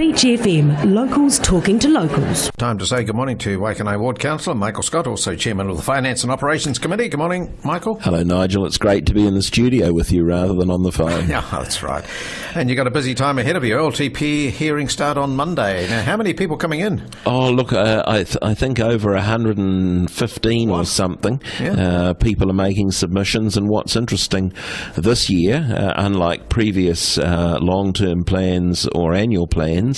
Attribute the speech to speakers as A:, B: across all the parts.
A: Beach FM, locals talking to locals.
B: Time to say good morning to Waikanae Ward Councillor Michael Scott, also Chairman of the Finance and Operations Committee. Good morning, Michael.
C: Hello, Nigel. It's great to be in the studio with you rather than on the phone.
B: Yeah, that's right. And you've got a busy time ahead of you. LTP hearings start on Monday. Now, how many people coming in?
C: Oh, look, I think over 115 or something.
B: Yeah.
C: People are making submissions, and what's interesting this year, unlike previous long-term plans or annual plans,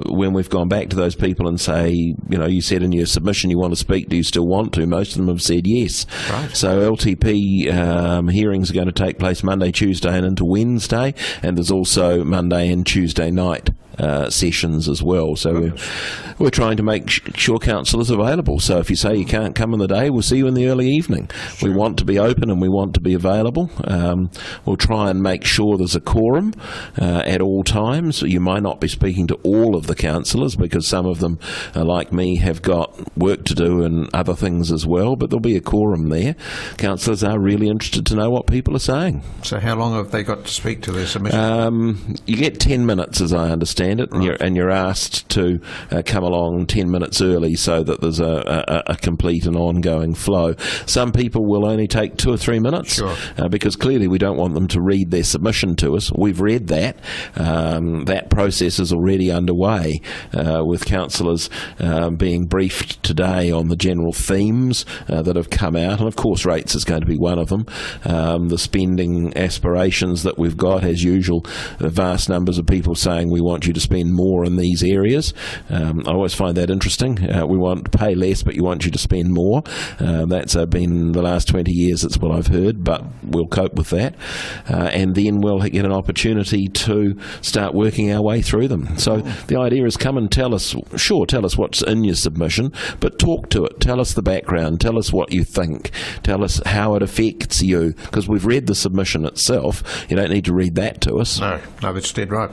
C: when we've gone back to those people and say, you know, you said in your submission you want to speak, do you still want to? Most of them have said yes.
B: Right.
C: So LTP hearings are going to take place Monday, Tuesday and into Wednesday, and there's also Monday and Tuesday night sessions as well. So we're trying to make sure councillors are available. So if you say you can't come in the day, we'll see you in the early evening. Sure. We want to be open and we want to be available. We'll try and make sure there's a quorum at all times. You might not be speaking to all of the councillors because some of them, like me, have got work to do and other things as well, but there'll be a quorum there. Councillors are really interested to know what people are saying.
B: So how long have they got to speak to their submission?
C: You get 10 minutes, as I understand it, and you're asked to come along 10 minutes early so that there's a complete and ongoing flow. Some people will only take 2 or 3 minutes,
B: sure.
C: Because clearly we don't want them to read their submission to us. We've read that. That process is already underway with councillors being briefed today on the general themes that have come out, and of course rates is going to be one of them. The spending aspirations that we've got, as usual, vast numbers of people saying we want you to spend more in these areas. I always find that interesting. We want to pay less, but you want you to spend more. That's been the last 20 years, that's what I've heard, but we'll cope with that. And then we'll get an opportunity to start working our way through them. So the idea is come and tell us what's in your submission, but talk to it. Tell us the background. Tell us what you think. Tell us how it affects you, because we've read the submission itself. You don't need to read that to us.
B: No, that's dead right.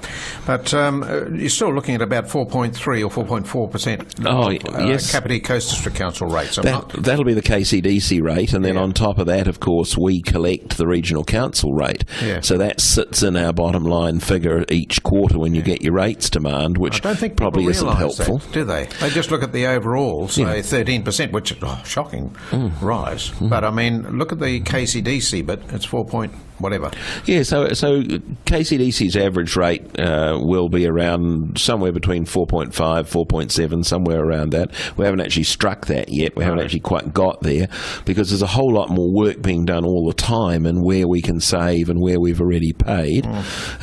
B: But you're still looking at about 4.3 or 4.4%
C: yes.
B: Kapiti Coast District Council rates.
C: That'll be the KCDC rate, and then on top of that, of course, we collect the regional council rate.
B: Yeah.
C: So that sits in our bottom line figure each quarter when you get your rates demand, which
B: I don't think
C: probably isn't helpful.
B: That, do they? They just look at the overall, say 13%, which is shocking rise. But I mean, look at the KCDC, but it's 4 point whatever.
C: Yeah, so KCDC's average rate will be around somewhere between 4.5, 4.7, somewhere around that. We haven't actually struck that yet. We haven't actually quite got there because there's a whole lot more work being done all the time and where we can save and where we've already paid.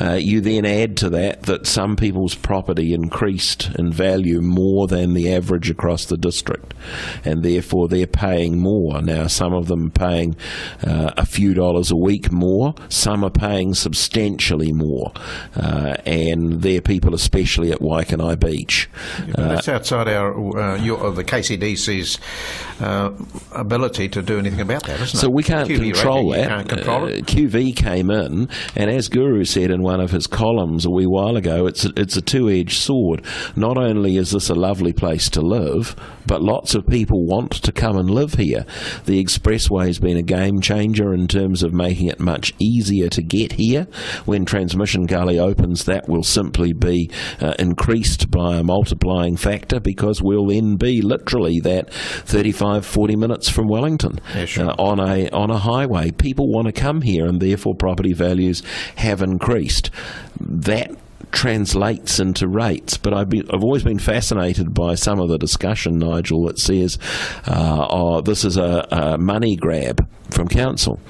C: You then add to that some people's property increased in value more than the average across the district, and therefore they're paying more. Now, some of them are paying a few dollars a week more. Some are paying substantially more, and they're people especially at Waikanae Beach.
B: That's outside the KCDC's ability to do anything about that, isn't it?
C: So we can't control that.
B: Can't control it.
C: QV came in, and as Guru said in one of his columns a wee while ago, it's a two-edged sword. Not only is this a lovely place to live, but lots of people want to come and live here. The expressway's been a game changer in terms of making it much easier to get here. When Transmission Gully opens, that will simply be increased by a multiplying factor, because we'll then be literally that 35-40 minutes from Wellington.
B: Yeah, sure.
C: On a highway. People want to come here, and therefore property values have increased. That translates into rates, but I've always been fascinated by some of the discussion, Nigel, that says this is a money grab from council.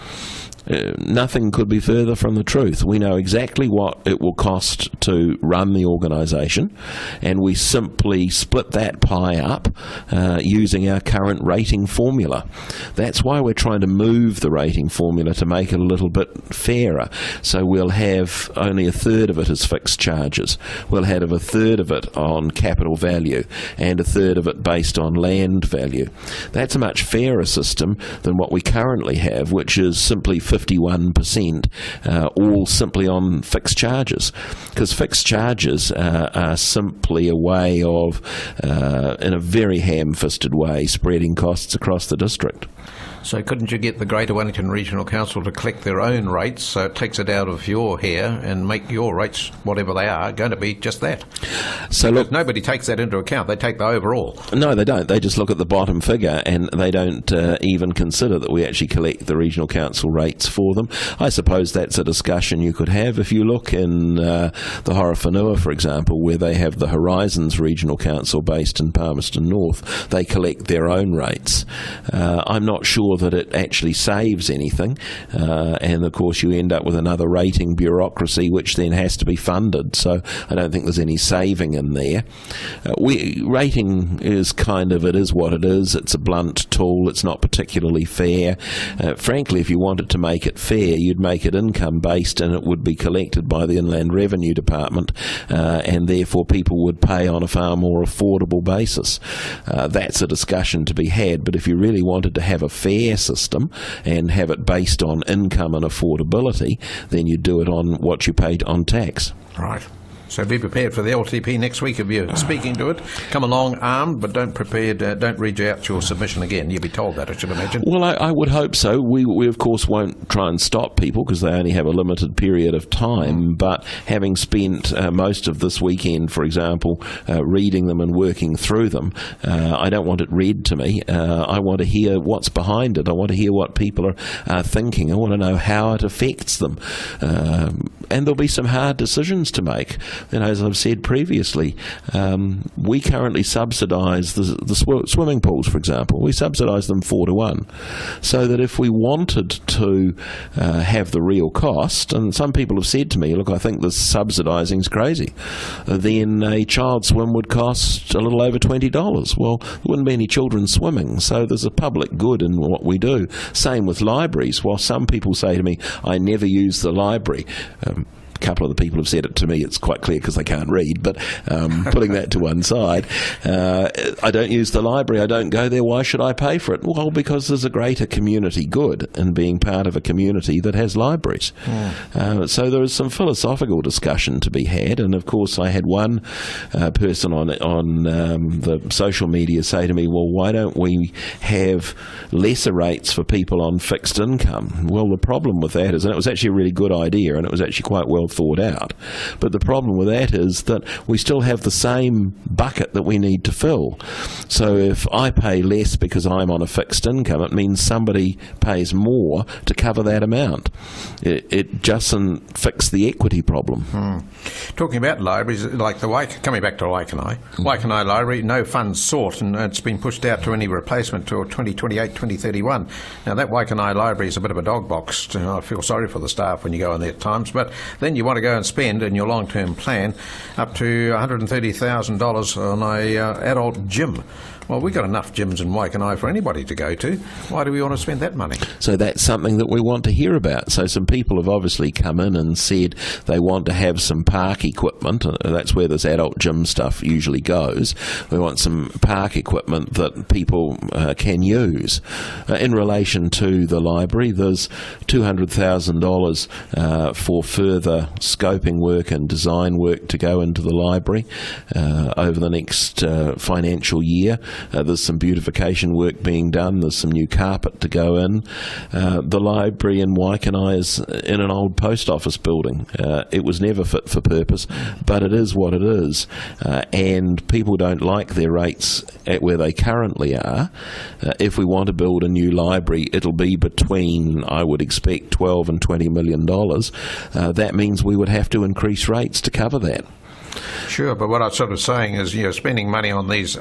C: Nothing could be further from the truth. We know exactly what it will cost to run the organisation, and we simply split that pie up using our current rating formula. That's why we're trying to move the rating formula to make it a little bit fairer. So we'll have only a third of it as fixed charges. We'll have a third of it on capital value and a third of it based on land value. That's a much fairer system than what we currently have, which is simply 51%, all simply on fixed charges, because fixed charges are simply a way of, in a very ham-fisted way, spreading costs across the district.
B: So couldn't you get the Greater Wellington Regional Council to collect their own rates, so it takes it out of your hair and make your rates, whatever they are, going to be just that?
C: So look,
B: nobody takes that into account. They take the overall.
C: No, they don't. They just look at the bottom figure, and they don't even consider that we actually collect the regional council rates for them. I suppose that's a discussion you could have. If you look in the Horowhenua, for example, where they have the Horizons Regional Council based in Palmerston North, they collect their own rates. I'm not sure that it actually saves anything, and of course you end up with another rating bureaucracy which then has to be funded, so I don't think there's any saving in there. Rating is it is what it is. It's a blunt tool. It's not particularly fair. Frankly, if you wanted to make it fair, you'd make it income based, and it would be collected by the Inland Revenue Department, and therefore people would pay on a far more affordable basis. That's a discussion to be had, but if you really wanted to have a fair system and have it based on income and affordability, then you do it on what you paid on tax.
B: Right. So be prepared for the LTP next week if you're speaking to it. Come along armed, but don't read out your submission again. You'll be told that, I should imagine. Well,
C: I would hope so. We of course won't try and stop people because they only have a limited period of time, but having spent most of this weekend, for example, reading them and working through them, I don't want it read to me. I want to hear what's behind it. I want to hear what people are thinking. I want to know how it affects them. And there'll be some hard decisions to make. As I've said previously, we currently subsidise the swimming pools, for example. We subsidise them 4-1, so that if we wanted to have the real cost, and some people have said to me, look, I think this subsidising's crazy, then a child swim would cost a little over $20. Well, there wouldn't be any children swimming, so there's a public good in what we do. Same with libraries. While some people say to me, I never use the library, a couple of the people have said it to me. It's quite clear because they can't read, but putting that to one side, I don't use the library. I don't go there. Why should I pay for it? Well, because there's a greater community good in being part of a community that has libraries. So there is some philosophical discussion to be had, and of course I had one person on the social media say to me, well, why don't we have lesser rates for people on fixed income? Well, the problem with that is, and it was actually a really good idea, and it was actually quite well thought out, but the problem with that is that we still have the same bucket that we need to fill. So if I pay less because I'm on a fixed income, it means somebody pays more to cover that amount. It just doesn't fix the equity problem.
B: Talking about libraries, like coming back to Waikanae, Waikanae Library, no funds sought, and it's been pushed out to any replacement till 2028, 2031. Now that Waikanae Library is a bit of a dog box. I feel sorry for the staff when you go in there at times, but then you want to go and spend in your long-term plan up to $130,000 on a adult gym. Well, we've got enough gyms in Waikanae for anybody to go to. Why do we want to spend that money?
C: So that's something that we want to hear about. So some people have obviously come in and said they want to have some park equipment. That's where this adult gym stuff usually goes. We want some park equipment that people can use. In relation to the library, there's $200,000 for further scoping work and design work to go into the library over the next financial year. There's some beautification work being done. There's some new carpet to go in. The library in Waikanae is in an old post office building. It was never fit for purpose, but it is what it is. And people don't like their rates at where they currently are. If we want to build a new library, it'll be between, I would expect, $12 and $20 million. That means we would have to increase rates to cover that.
B: Sure, but what I'm sort of saying is, spending money on these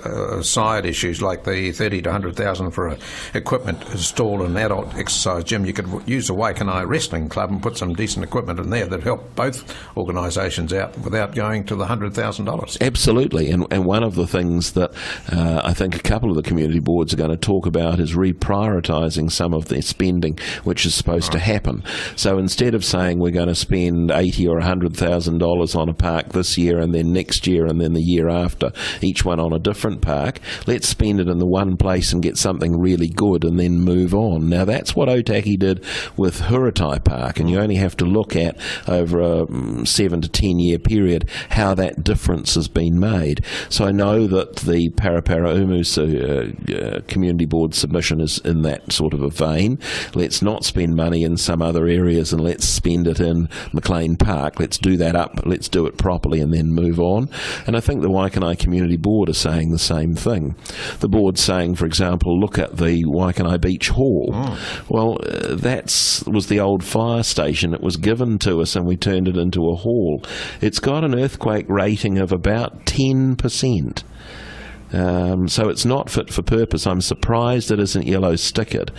B: side issues like the $30,000 to $100,000 for equipment installed in an adult exercise gym. You could use a Waikanae Wrestling Club and put some decent equipment in there that help both organisations out without going to the $100,000.
C: Absolutely, and one of the things that I think a couple of the community boards are going to talk about is reprioritising some of their spending, which is supposed to happen. So instead of saying we're going to spend $80,000 or $100,000 on a park this year and then next year and then the year after, each one on a different park. Let's spend it in the one place and get something really good and then move on. Now, that's what Otaki did with Huratai Park, and you only have to look at over a 7 to 10 year period how that difference has been made. So I know that the Parapara Umu Community Board submission is in that sort of a vein. Let's not spend money in some other areas and let's spend it in McLean Park. Let's do that up, let's do it properly and then move on. And I think the Waikanae Community Board are saying the same thing. The board's saying, for example, look at the Waikanae Beach Hall. Well, that was the old fire station. It was given to us and we turned it into a hall. It's got an earthquake rating of about 10%. So it's not fit for purpose. I'm surprised it isn't yellow stickered.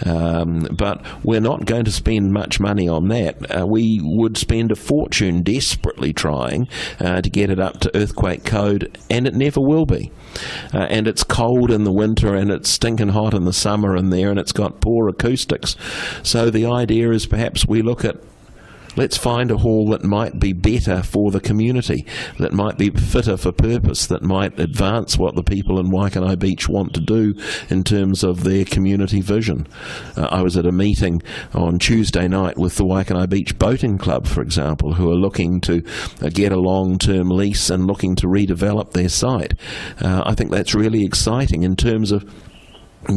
C: But we're not going to spend much money on that. We would spend a fortune desperately trying to get it up to earthquake code, and it never will be. And it's cold in the winter and it's stinking hot in the summer in there, and it's got poor acoustics. So the idea is perhaps we look at, let's find a hall that might be better for the community, that might be fitter for purpose, that might advance what the people in Waikanae Beach want to do in terms of their community vision. I was at a meeting on Tuesday night with the Waikanae Beach Boating Club, for example, who are looking to get a long-term lease and looking to redevelop their site. I think that's really exciting in terms of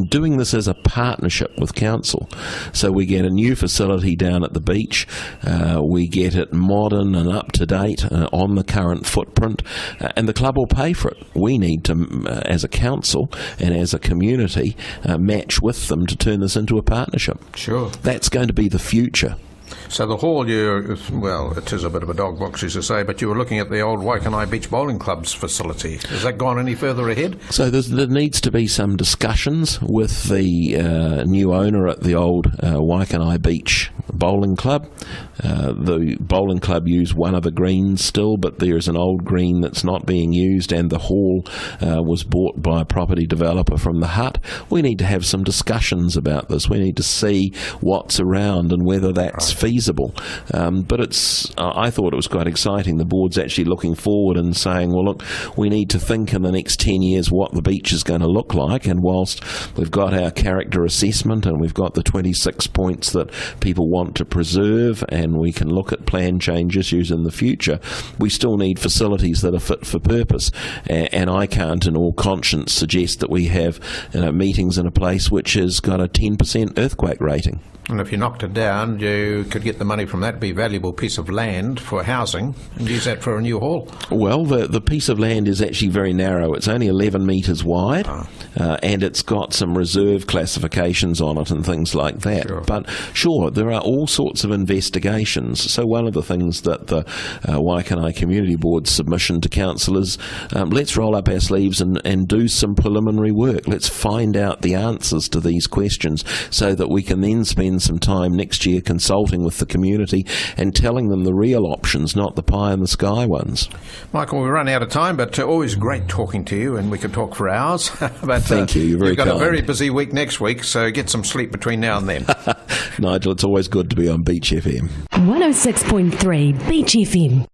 C: doing this as a partnership with council. So we get a new facility down at the beach, we get it modern and up to date on the current footprint, and the club will pay for it. We need to, as a council and as a community, match with them to turn this into a partnership.
B: Sure.
C: That's going to be the future.
B: So the hall, well, it is a bit of a dog box, as you say, but you were looking at the old Waikanae Beach Bowling Club's facility. Has that gone any further ahead? So
C: there needs to be some discussions with the new owner at the old Waikanae Beach Bowling Club. The bowling club use one of the greens still, but there's an old green that's not being used, and the hall was bought by a property developer from the Hut. We need to have some discussions about this. We need to see what's around and whether that's feasible. But I thought it was quite exciting. The board's actually looking forward and saying, well, look, we need to think in the next 10 years what the beach is going to look like, and whilst we've got our character assessment and we've got the 26 points that people want to preserve, and we can look at plan change issues in the future, we still need facilities that are fit for purpose. And I can't in all conscience suggest that we have meetings in a place which has got a 10% earthquake rating.
B: And if you knocked it down, you could get the money from that, be a valuable piece of land for housing, and use that for a new hall.
C: Well, the piece of land is actually very narrow. It's only 11 metres wide, and it's got some reserve classifications on it and things like that.
B: Sure.
C: But sure, there are all sorts of investigations. So one of the things that the Waikanae Community Board's submission to council is, let's roll up our sleeves and do some preliminary work. Let's find out the answers to these questions so that we can then spend some time next year consulting with the community and telling them the real options, not the pie in the sky ones.
B: Michael, we're running out of time, but always great talking to you, and we could talk for hours. But
C: thank you. You're very kind.
B: You've got a very busy week next week, so get some sleep between now and then.
C: Nigel, it's always good to be on Beach FM.
A: 106.3 Beach FM.